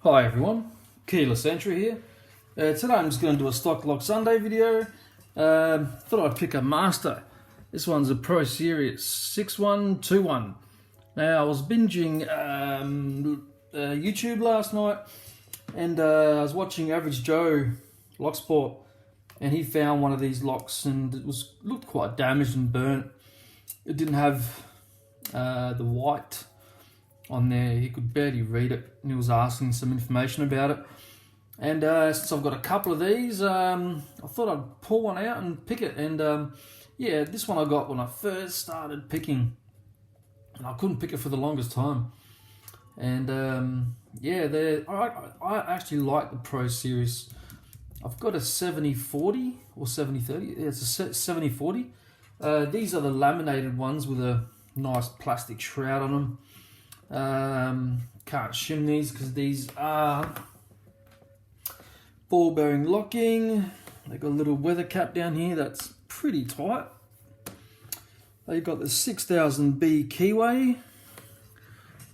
Hi everyone, Keyless Entry here. Today I'm just going to do a stock lock Sunday video. Thought I'd pick a master. This one's a Pro Series 6121. Now I was binging YouTube last night and I was watching Average Joe Locksport, and he found one of these locks and it looked quite damaged and burnt. It didn't have the white on there. He could barely read it and he was asking some information about it. And since I've got a couple of these, I thought I'd pull one out and pick it. And yeah, this one I got when I first started picking, and I couldn't pick it for the longest time. And yeah, I actually like the Pro Series. I've got a 70-40 or 70-30. Yeah, it's a 70-40. These are the laminated ones with a nice plastic shroud on them. Can't shim these because these are ball bearing locking. They've got a little weather cap down here that's pretty tight. They've got the 6000B keyway,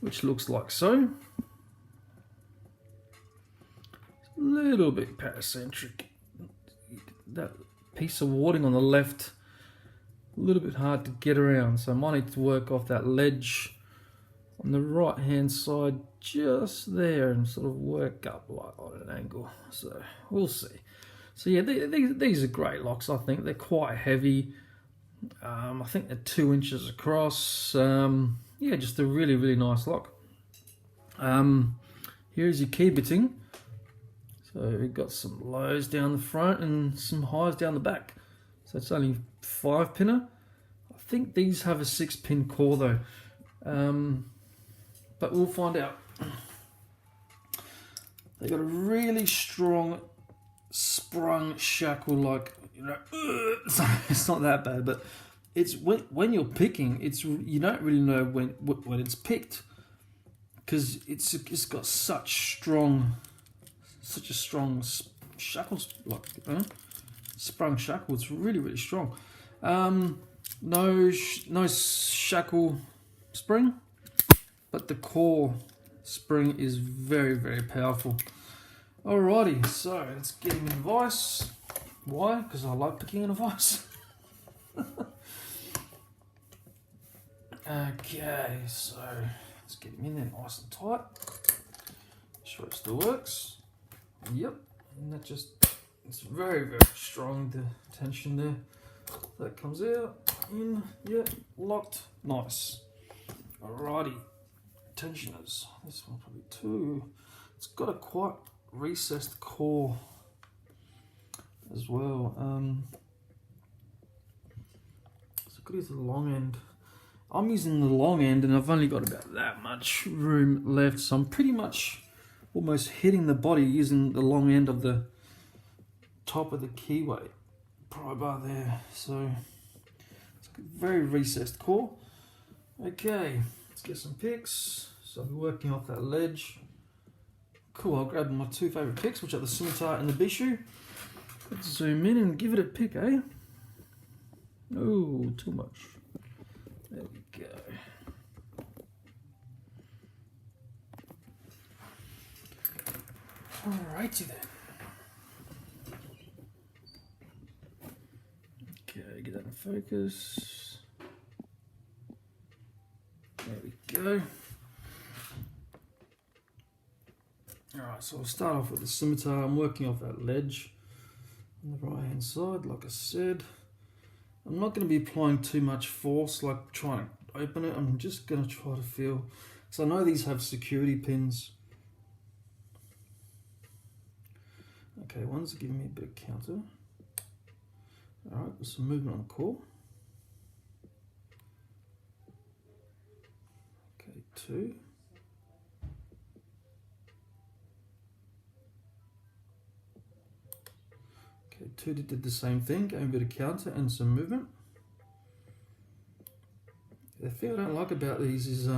which looks like so. A little bit paracentric. That piece of warding on the left, a little bit hard to get around, so I might need to work off that ledge on the right hand side just there and sort of work up like on an angle. So we'll see. So yeah, these are great locks. I think they're quite heavy. I think they're 2 inches across. Yeah, just a really nice lock. Here's your key bitting. So we've got some lows down the front and some highs down the back. So it's only 5-pinner. I think these have a 6-pin core though. But we'll find out. They got a really strong sprung shackle, like, you know, it's not that bad, but it's when you're picking, you don't really know when it's picked, because it's got such a strong shackle, like, sprung shackle. It's really strong. No shackle spring, but the core spring is very powerful. Alrighty, so let's get him in vise. Why? Because I like picking in a vise. Okay, so let's get him in there nice and tight. Sure it still works. Yep, and it's very strong, the tension there. That comes out, in, yeah, locked, nice. Alrighty, tensioners. This one probably 2. It's got a quite recessed core as well. So good as the long end. I'm using the long end and I've only got about that much room left, so I'm pretty much almost hitting the body using the long end of the top of the keyway pry bar there. So it's a very recessed core. Okay, let's get some picks. So I'll be working off that ledge. Cool, I'll grab my 2 favourite picks, which are the scimitar and the bishu. Let's zoom in and give it a pick, eh? Oh, too much. There we go. Alrighty then. Okay, get that in focus. There we go. Alright, so I'll start off with the scimitar. I'm working off that ledge on the right hand side, like I said. I'm not going to be applying too much force, like trying to open it. I'm just going to try to feel. So I know these have security pins. Okay, one's giving me a bit of counter. Alright, there's some movement on the core. Okay, 2. Okay, 2 did the same thing, gave a bit of counter and some movement. The thing I don't like about these is,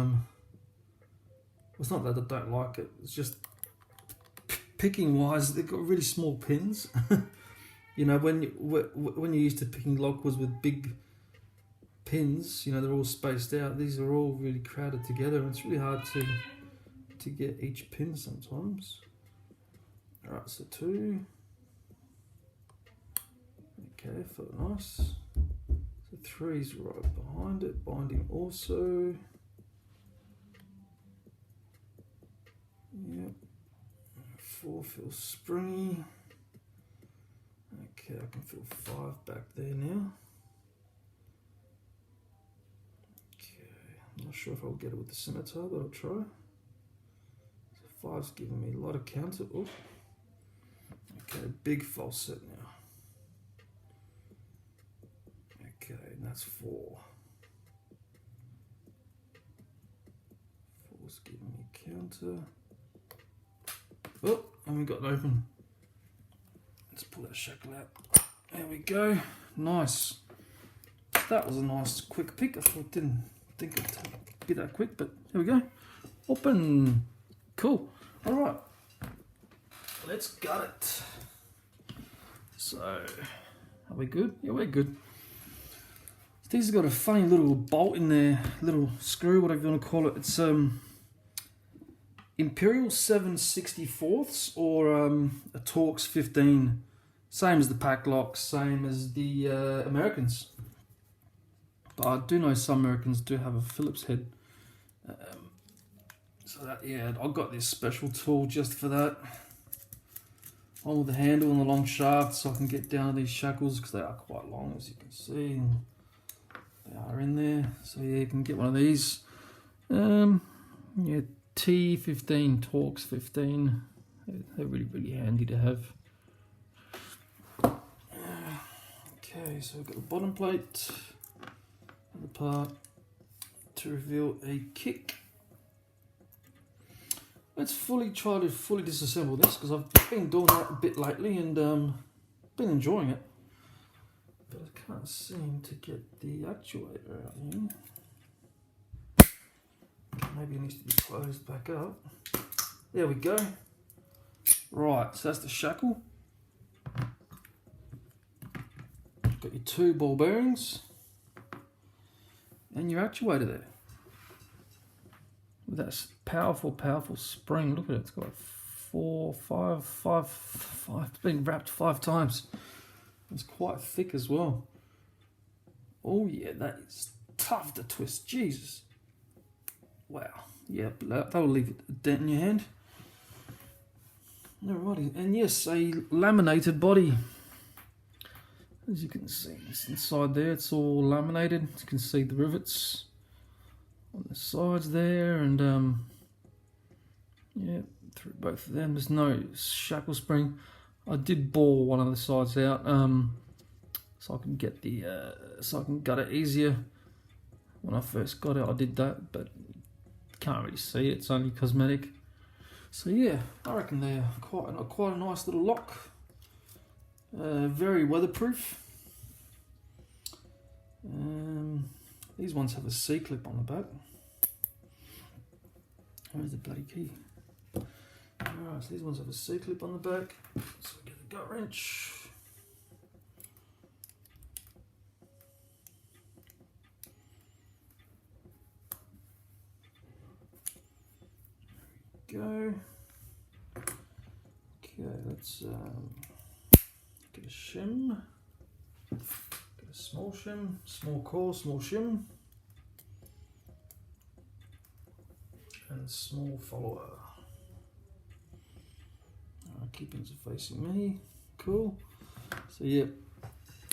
it's not that I don't like it, it's just picking wise, they've got really small pins. You know, when you're used to picking lockwoods with big pins, you know, they're all spaced out. These are all really crowded together and it's really hard to to get each pin sometimes. Alright, so 2. Okay, felt nice. So 3's right behind it, binding also. Yep. 4 feels springy. Okay, I can feel 5 back there now. I'm not sure if I'll get it with the scimitar, but I'll try. So 5's giving me a lot of counter. Oh. Okay, big false set now. Okay, and that's 4. 4's giving me counter. Oh, and we got it open. Let's pull that shackle out. There we go. Nice. That was a nice quick pick. I thought it didn't think it'd be that quick, but here we go. Open. Cool. All right. Let's gut it. So, are we good? Yeah, we're good. These have got a funny little bolt in there, little screw, whatever you want to call it. It's Imperial 7/64 or a Torx 15. Same as the pack locks, same as the Americans. But I do know some Americans do have a Phillips head. So that, yeah, I got this special tool just for that. On with the handle and the long shaft so I can get down to these shackles because they are quite long, as you can see. They are in there. So yeah, you can get one of these. Yeah, T15, Torx 15. They're really, really handy to have. Okay, so we've got the bottom plate and the part to reveal a kick. Let's try to fully disassemble this because I've been doing that a bit lately and been enjoying it. But I can't seem to get the actuator out here. Maybe it needs to be closed back up. There we go. Right, so that's the shackle. Got your 2 ball bearings and your actuator there. With that powerful, powerful spring. Look at it, it's got 4, 5. It's been wrapped 5 times. It's quite thick as well. Oh yeah, that is tough to twist. Jesus. Wow. Yeah, that will leave a dent in your hand. Alrighty, and yes, a laminated body. As you can see, it's inside there, it's all laminated. You can see the rivets on the sides there, and yeah, through both of them. There's no shackle spring. I did bore one of the sides out, so I can get the so I can gut it easier. When I first got it, I did that, but can't really see it. It's only cosmetic. So yeah, I reckon they're quite a nice little lock. Very weatherproof. These ones have a C-clip on the back. Where's the bloody key? Alright, so these ones have a C-clip on the back. So we get a gut wrench. There we go. Okay, let's get a shim. Get a small shim, small core, small shim. And small follower. Keepings are facing me. Cool. So yeah,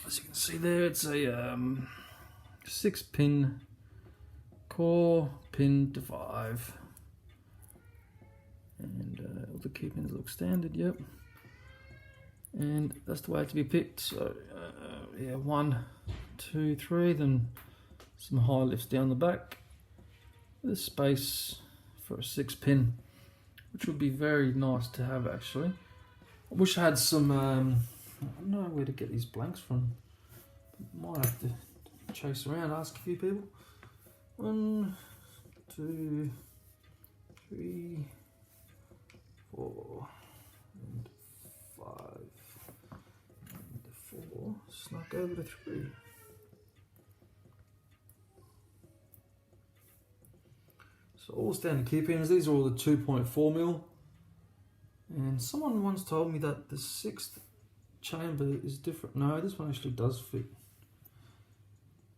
as you can see there, it's a 6-pin core, pin to 5. And all the keepings look standard, yep. And that's the way to be picked. So yeah, 1, 2, 3, then some high lifts down the back. There's space for a 6-pin, which would be very nice to have actually. I wish I had some, I don't know where to get these blanks from. Might have to chase around, ask a few people. 1, 2, 3, 4, and 5, and 4, snuck over to 3. So all standard key pins. These are all the 2.4 mil. And someone once told me that the 6th chamber is different. No, this one actually does fit.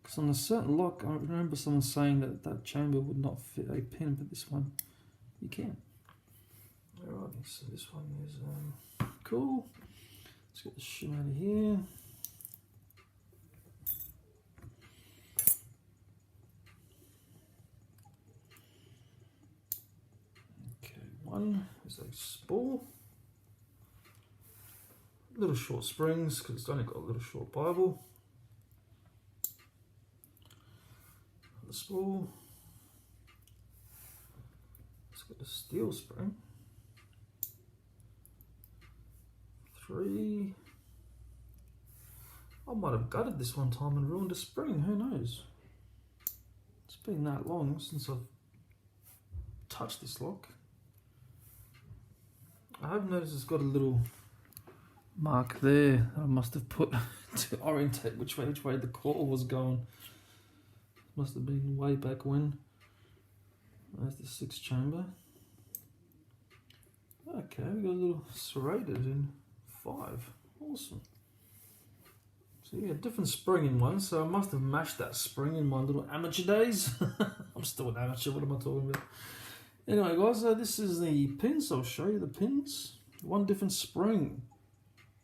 Because on a certain lock, I remember someone saying that that chamber would not fit a pin, but this one, you can. Alright, so this one is cool. Let's get the shim out of here. Okay, one is a spool. Little short springs because it's only got a little short bible. The spool. It's got a steel spring. 3. I might have gutted this one time and ruined a spring, who knows? It's been that long since I've touched this lock. I have noticed it's got a little mark there that I must have put to orientate which way the coil was going. Must have been way back when. There's the 6th chamber. Okay, we got a little serrated in 5. Awesome. So yeah, different spring in one. So I must have mashed that spring in my little amateur days. I'm still an amateur. What am I talking about? Anyway, guys, this is the pins. I'll show you the pins. One different spring.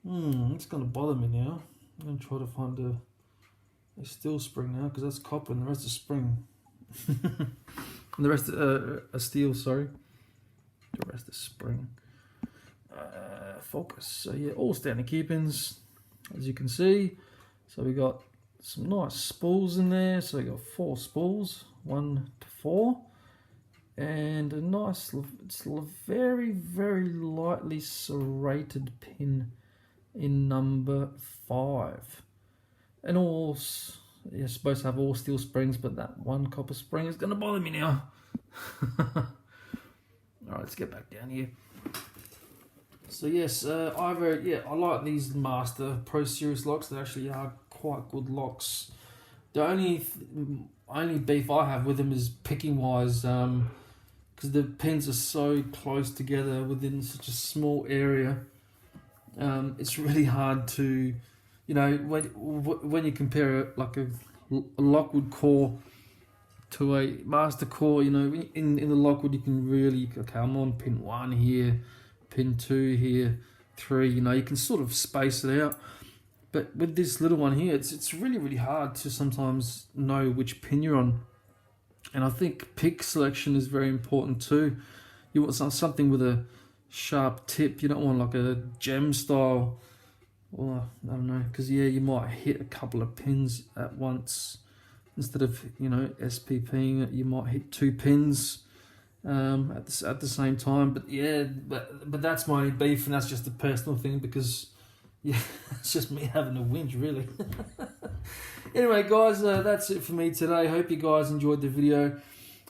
It's gonna bother me now. I'm gonna try to find a steel spring now because that's copper and the rest is spring. And the rest a steel. Sorry. The rest is spring. Focus. So yeah, all standard key pins, as you can see. So we got some nice spools in there. So we got 4 spools, 1 to 4, and a nice, it's a very, very lightly serrated pin in number 5. And all, you're supposed to have all steel springs, but that one copper spring is going to bother me now. All right, let's get back down here. So yes, I like these Master Pro Series locks. They actually are quite good locks. The only beef I have with them is picking wise, because the pins are so close together within such a small area. It's really hard to, you know, when you compare it like a Lockwood core to a Master core, you know, in the Lockwood you can really, okay, I'm on pin 1 here, pin 2 here, 3, you know, you can sort of space it out. But with this little one here, it's really, really hard to sometimes know which pin you're on. And I think pick selection is very important too. You want something with a sharp tip. You don't want like a gem style, or I don't know, because yeah, you might hit a couple of pins at once. Instead of, you know, SPPing it, you might hit 2 pins at the same time. But yeah, but that's my only beef, and that's just a personal thing because yeah, it's just me having a whinge really. Anyway, guys, that's it for me today. Hope you guys enjoyed the video.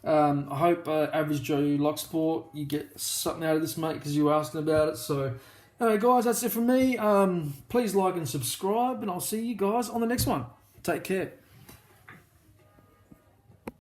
I hope Average Joe Locksport, you get something out of this, mate, because you were asking about it. So anyway, guys, that's it from me. Please like and subscribe, and I'll see you guys on the next one. Take care.